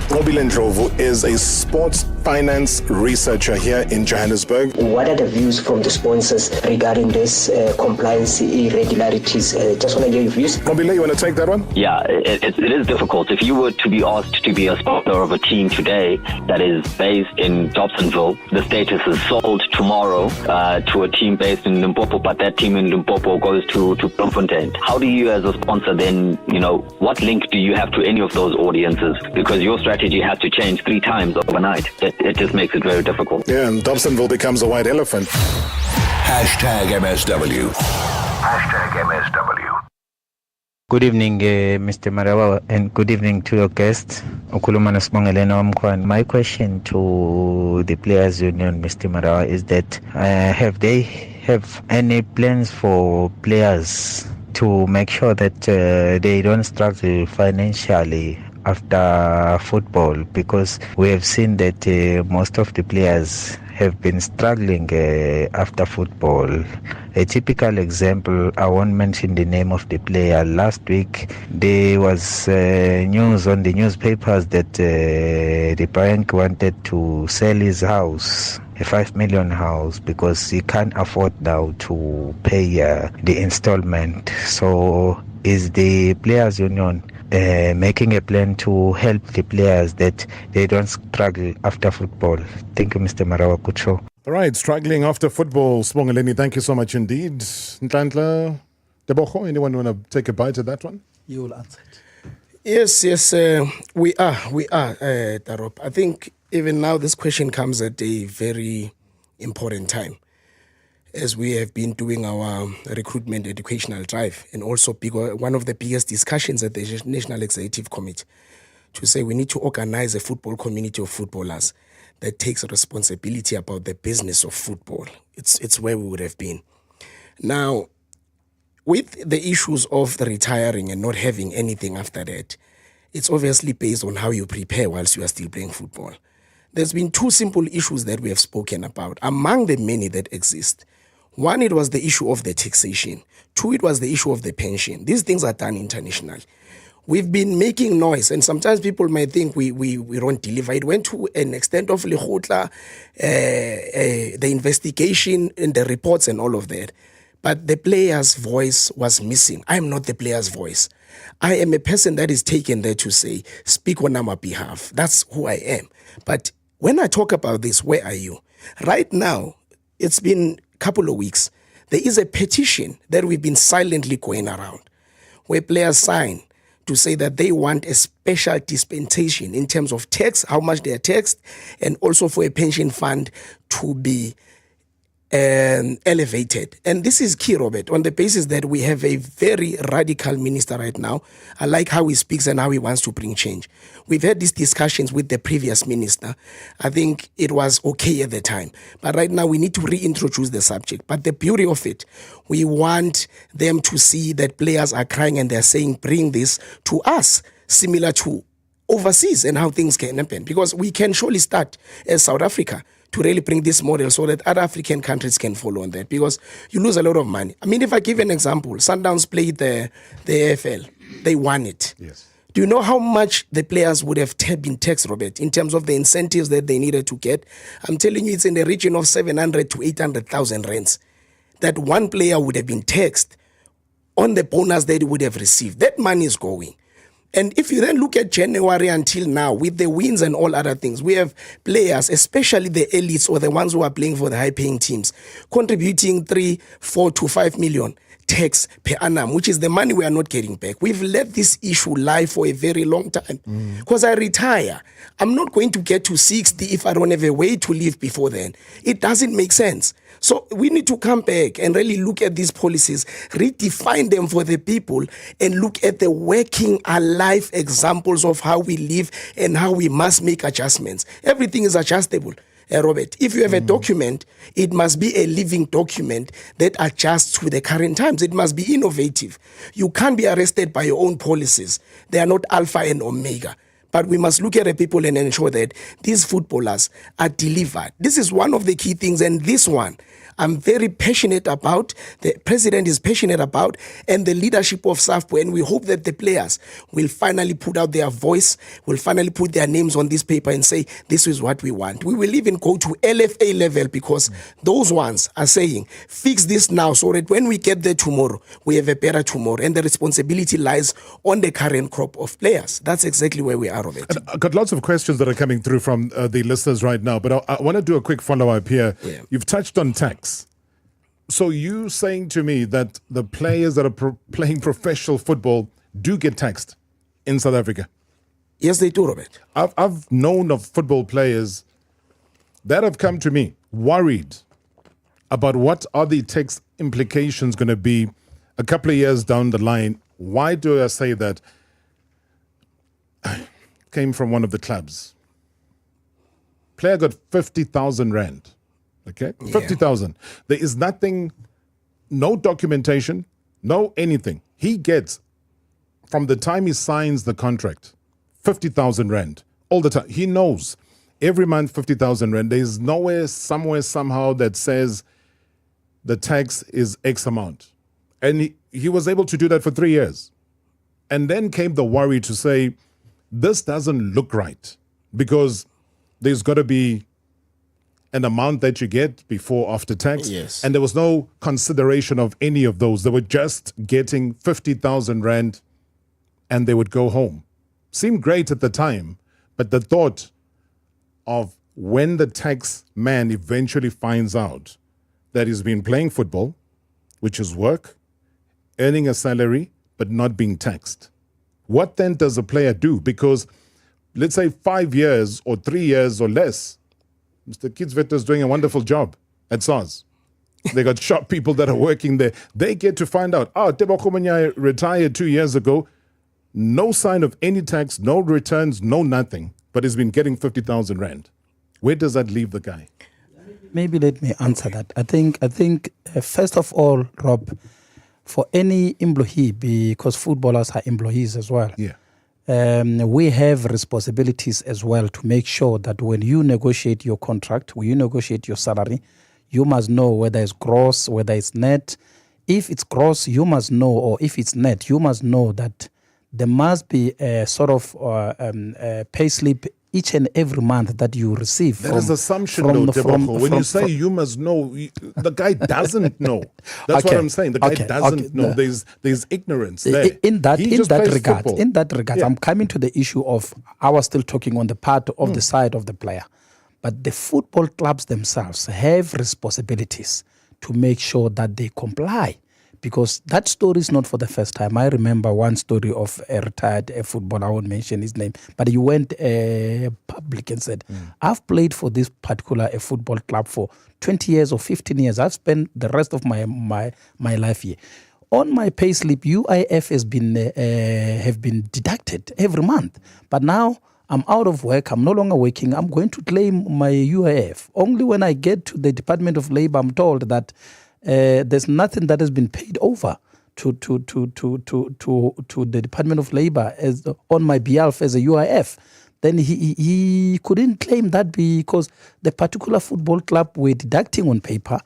Robilen Ndlovu is a sports finance researcher here in Johannesburg. What are the views from the sponsors regarding this compliance irregularities? Just want to hear your views. Robilen, you want to take that one? Yeah, it is difficult. If you were to be asked to be a sponsor of a team today that is based in Dobsonville, the status is sold tomorrow to a team based in Limpopo, but that team in Limpopo goes to Bloemfontein. How do you as a sponsor then, what link do you have to any of those audiences? Because your strategy has to change 3 times overnight. It just makes it very difficult. Yeah, and Dobsonville becomes a white elephant. #MSW. #MSW. Good evening, Mr. Marawa, and good evening to your guest, Ukulumana Smongelena Omkwan. My question to the Players Union, Mr. Marawa, is that have they have any plans for players to make sure that they don't struggle financially after football? Because we have seen that most of the players have been struggling after football. A typical example, I won't mention the name of the player. Last week, there was news on the newspapers that the bank wanted to sell his house, a 5 million house, because he can't afford now to pay the installment. So is the Players Union making a plan to help the players that they don't struggle after football? Thank you, Mr. Marawa. Good show. All right, struggling after football. Spongeleni, thank you so much indeed. Nhlanhla, Tebogo, anyone want to take a bite at that one? You will answer it. Yes, we are, Darop. I think even now this question comes at a very important time, as we have been doing our recruitment educational drive, and also one of the biggest discussions at the National Executive Committee, to say we need to organize a football community of footballers that takes responsibility about the business of football. It's where we would have been. Now, with the issues of the retiring and not having anything after that, it's obviously based on how you prepare whilst you are still playing football. There's been 2 simple issues that we have spoken about, among the many that exist. 1, it was the issue of the taxation. 2, it was the issue of the pension. These things are done internationally. We've been making noise, and sometimes people might think we don't deliver. It went to an extent of the investigation and the reports and all of that. but the player's voice was missing. I am not the player's voice. I am a person that is taken there to say, speak on our behalf. That's who I am. But when I talk about this, where are you? Right now, it's been a couple of weeks. There is a petition that we've been silently going around where players sign to say that they want a special dispensation in terms of tax, how much they are taxed, and also for a pension fund to be elevated. And this is key, Robert, on the basis that we have a very radical minister right now. I like how he speaks and how he wants to bring change. We've had these discussions with the previous minister. I think it was okay at the time. But right now we need to reintroduce the subject. But the beauty of it, we want them to see that players are crying and they're saying, bring this to us, similar to overseas and how things can happen. Because we can surely start as South Africa to really bring this model so that other African countries can follow on that, because you lose a lot of money. I mean, if I give an example, Sundowns played the AFL. They won it. Yes. Do you know how much the players would have been taxed, Robert, in terms of the incentives that they needed to get? I'm telling you, it's in the region of 700 to 800,000 rands that one player would have been taxed on the bonus that he would have received. That money is going. And if you then look at January until now, with the wins and all other things, we have players, especially the elites or the ones who are playing for the high-paying teams, contributing 3, 4 to 5 million tax per annum, which is the money we are not getting back. We've let this issue lie for a very long time. Because I retire, I'm not going to get to 60 if I don't have a way to live before then. It doesn't make sense. So we need to come back and really look at these policies, redefine them for the people, and look at the working alive examples of how we live and how we must make adjustments. Everything is adjustable. Robert, if you have a document, it must be a living document that adjusts to the current times. It must be innovative. You can't be arrested by your own policies. They are not alpha and omega. But we must look at the people and ensure that these footballers are delivered. This is one of the key things, and this one I'm very passionate about, the president is passionate about, and the leadership of SAFPO, and we hope that the players will finally put out their voice, will finally put their names on this paper and say, this is what we want. We will even go to LFA level, because those ones are saying, fix this now so that when we get there tomorrow, we have a better tomorrow, and the responsibility lies on the current crop of players. That's exactly where we are of it. And I've got lots of questions that are coming through from the listeners right now, but I want to do a quick follow-up here. Yeah. You've touched on tax. So you saying to me that the players that are playing professional football do get taxed in South Africa? Yes, they do, Robert. I've known of football players that have come to me worried about what are the tax implications going to be a couple of years down the line. Why do I say that? Came from one of the clubs. Player got 50,000 rand. Okay, 50,000. There is nothing, no documentation, no anything. He gets, from the time he signs the contract, 50,000 rand all the time. He knows every month 50,000 rand. There is nowhere, somewhere, somehow that says the tax is X amount. And he was able to do that for 3 years. And then came the worry to say, this doesn't look right, because there's got to be an amount that you get before after tax. Yes. And there was no consideration of any of those. They were just getting 50,000 rand and they would go home. Seemed great at the time, but the thought of when the tax man eventually finds out that he's been playing football, which is work, earning a salary, but not being taxed. What then does a player do? Because let's say 5 years or 3 years or less, Mr. Kidsvetter is doing a wonderful job at SARS. They got shop people that are working there. They get to find out, Tebogo Monyai retired 2 years ago. No sign of any tax, no returns, no nothing. But he's been getting 50,000 rand. Where does that leave the guy? Maybe let me answer that. I think first of all, Rob, for any employee, because footballers are employees as well. Yeah. We have responsibilities as well to make sure that when you negotiate your contract, when you negotiate your salary, you must know whether it's gross, whether it's net. If it's gross, you must know, or if it's net, you must know that there must be a sort of pay slip each and every month that you receive. That is assumption, though, Tebogo. When you say you must know, the guy doesn't know. That's what I'm saying. The guy doesn't know. There's ignorance there. In that regard, I'm coming to the issue of, I was still talking on the part of the side of the player. But the football clubs themselves have responsibilities to make sure that they comply. Because that story is not for the first time. I remember one story of a retired footballer, I won't mention his name, but he went public and said, I've played for this particular football club for 20 years or 15 years. I've spent the rest of my life here. On my payslip, UIF have been deducted every month. But now I'm out of work, I'm no longer working, I'm going to claim my UIF. Only when I get to the Department of Labor, I'm told that there's nothing that has been paid over to the Department of Labor as on my behalf as a UIF. Then he couldn't claim that because the particular football club were deducting on paper,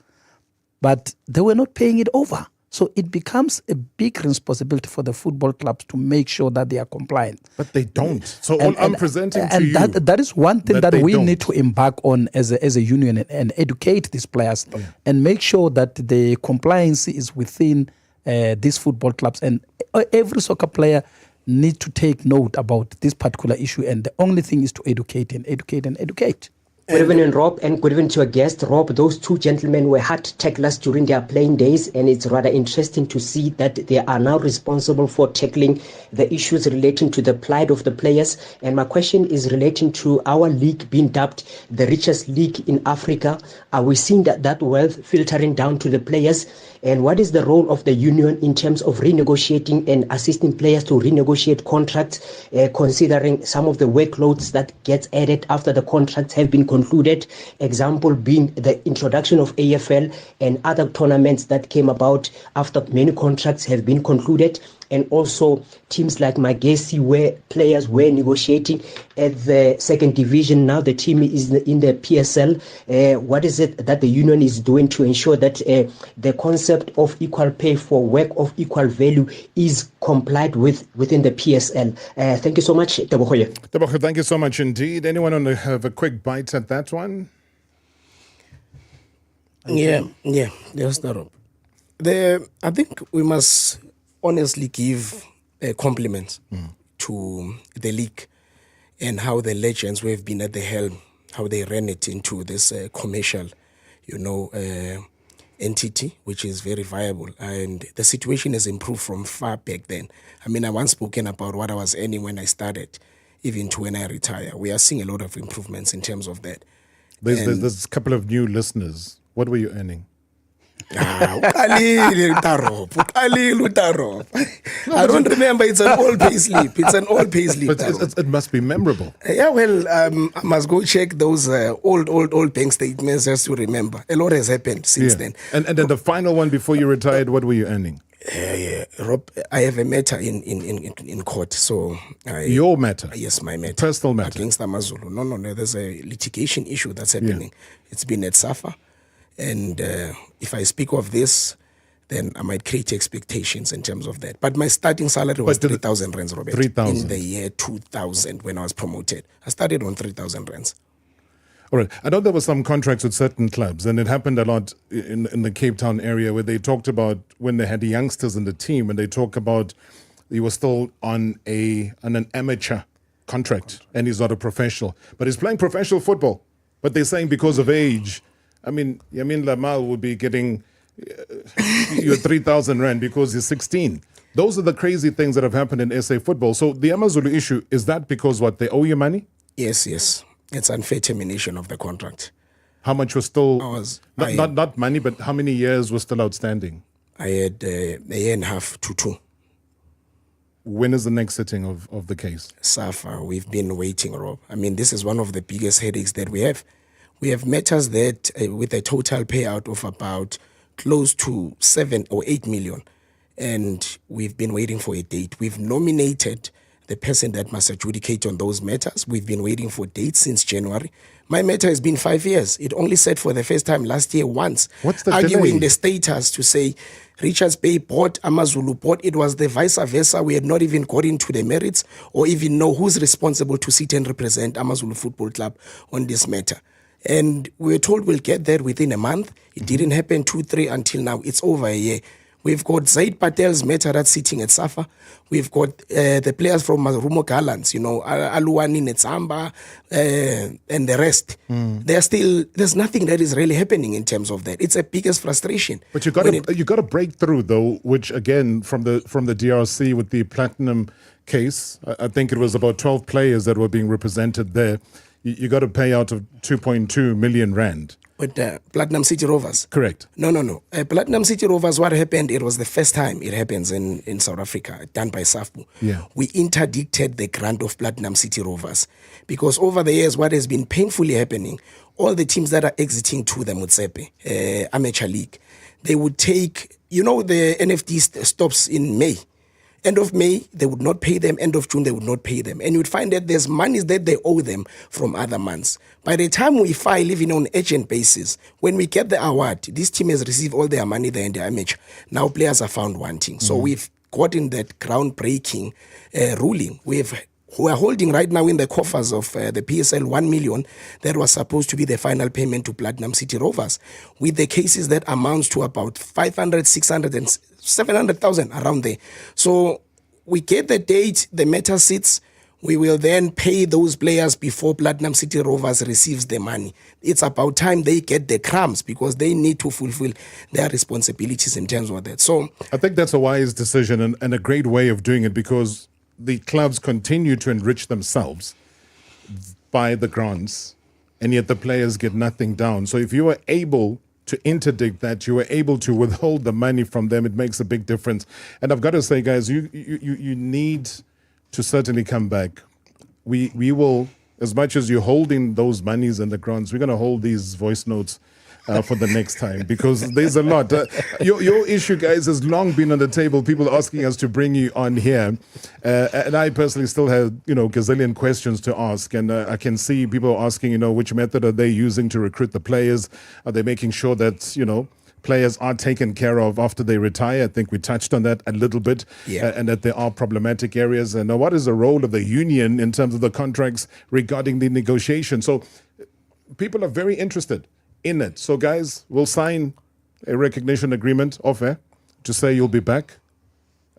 but they were not paying it over. So it becomes a big responsibility for the football clubs to make sure that they are compliant. But they don't. So I'm presenting to you. And that is one thing that we need to embark on as a union and educate these players and make sure that the compliance is within these football clubs. And every soccer player needs to take note about this particular issue. And the only thing is to educate and educate and educate. Good evening, Rob, and good evening to your guest. Rob, those two gentlemen were hard tacklers during their playing days, and it's rather interesting to see that they are now responsible for tackling the issues relating to the plight of the players. And my question is relating to our league being dubbed the richest league in Africa. Are we seeing that wealth filtering down to the players? And what is the role of the union in terms of renegotiating and assisting players to renegotiate contracts, considering some of the workloads that gets added after the contracts have been concluded? Example being the introduction of AFL and other tournaments that came about after many contracts have been concluded. And also teams like Magesi, where players were negotiating at the second division. Now the team is in the PSL. What is it that the union is doing to ensure that the concept of equal pay for work of equal value is complied with within the PSL? Thank you so much, Tebogo. Tebogo, thank you so much indeed. Anyone want to have a quick bite at that one? Yeah, start up. I think we must honestly give compliments to the league and how the legends who have been at the helm, how they ran it into this commercial, entity, which is very viable. And the situation has improved from far back then. I mean, I once spoken about what I was earning when I started, even to when I retire. We are seeing a lot of improvements in terms of that. There's a couple of new listeners. What were you earning? I don't remember. It's an old pay slip. But it must be memorable. Yeah, well, I must go check those old bank statements just to remember. A lot has happened since then. And then the final one before you retired, what were you earning? Rob, I have a matter in court. So your matter? Yes, my matter. Personal matter? Against Amazulu. No. There's a litigation issue that's happening. It's been at Safa. And if I speak of this, then I might create expectations in terms of that. But my starting salary was 3,000 rands, Robert. 3,000. In the year 2000 when I was promoted. I started on 3,000 rands. All right. I know there were some contracts with certain clubs, and it happened a lot in the Cape Town area where they talked about when they had the youngsters in the team, and they talk about he was still on an amateur contract, and he's not a professional. But he's playing professional football. But they're saying because of age, I mean, Nhlanhla would be getting your 3,000 rand because he's 16. Those are the crazy things that have happened in SA football. So the Amazulu issue, is that because what, they owe you money? Yes. It's unfair termination of the contract. How much was still, not money, but how many years was still outstanding? I had a year and a half to 2. When is the next sitting of the case? Safa, we've been waiting, Rob. I mean, this is one of the biggest headaches that we have. We have matters that with a total payout of about close to 7 or 8 million. And we've been waiting for a date. We've nominated the person that must adjudicate on those matters. We've been waiting for dates since January. My matter has been 5 years. It only said for the first time last year once. What's the arguing delay? the status to say Richards Bay bought, AmaZulu bought. It was the vice versa. We had not even got into the merits or even know who's responsible to sit and represent AmaZulu Football Club on this matter. And we were told we'll get there within a month. It didn't happen 2-3 until now. It's over a year. We've got Zaid Patel's matter that's sitting at Safa. We've got the players from Rumo Gallants, Aluwani, Netsamba, and the rest. There's nothing that is really happening in terms of that. It's a biggest frustration. But you got a breakthrough though, which again from the DRC with the Platinum case, I think it was about 12 players that were being represented there. You got a payout of 2.2 million rand. With Platinum City Rovers? Correct. No. Platinum City Rovers, what happened, it was the first time it happens in South Africa, done by SAFPU. Yeah. We interdicted the grant of Platinum City Rovers because over the years, what has been painfully happening, all the teams that are exiting to the Motsepe Amateur League, they would take, the NFD stops in May. End of May, they would not pay them. End of June, they would not pay them. And you'd find that there's monies that they owe them from other months. By the time we file, even on urgent basis, when we get the award, this team has received all their money there in the amateur. Now players are found wanting. So we've gotten that groundbreaking ruling. We are holding right now in the coffers of the PSL 1 million that was supposed to be the final payment to Platinum City Rovers, with the cases that amounts to about 500, 600 and 700,000 around there. So we get the date, the matter sits, we will then pay those players before Platinum City Rovers receives the money. It's about time they get the crumbs because they need to fulfill their responsibilities in terms of that. So I think that's a wise decision and a great way of doing it because the clubs continue to enrich themselves by the grants and yet the players get nothing down. So if you are able to interdict that, you were able to withhold the money from them, it makes a big difference. And I've got to say, guys, you need to certainly come back. We will, as much as you're holding those monies and the grants, we're going to hold these voice notes for the next time because there's a lot. Your issue, guys, has long been on the table. People asking us to bring you on here. And I personally still have, gazillion questions to ask. And I can see people asking, which method are they using to recruit the players? Are they making sure that, players are taken care of after they retire? I think we touched on that a little bit. And that there are problematic areas. And what is the role of the union in terms of the contracts regarding the negotiation? So people are very interested in it. So guys, we'll sign a recognition agreement off air to say you'll be back.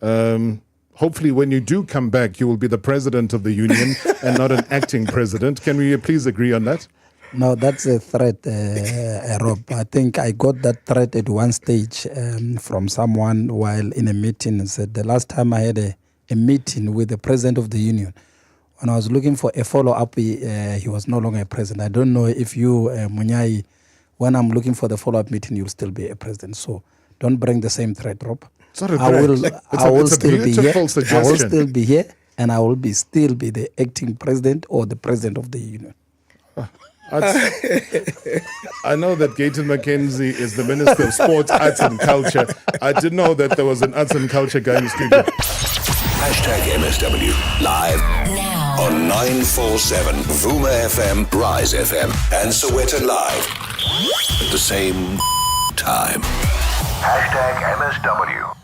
Hopefully when you do come back, you will be the president of the union and not an acting president. Can we please agree on that? No, that's a threat, Rob. I think I got that threat at one stage from someone while in a meeting. Said the last time I had a meeting with the president of the union, when I was looking for a follow-up, he was no longer a president. I don't know if you, Monyai, when I'm looking for the follow-up meeting, you'll still be a president. So don't bring the same threat, Rob. It's not a threat. I will still be here. Suggestion. I will still be here, and I will still be the acting president or the president of the union. I know that Gayton McKenzie is the Minister of Sports, Arts and Culture. I didn't know that there was an arts and culture guy in the studio. #MSW live now on 947 Vuma FM, Rise FM, and Sowetan Live at the same time. #MSW.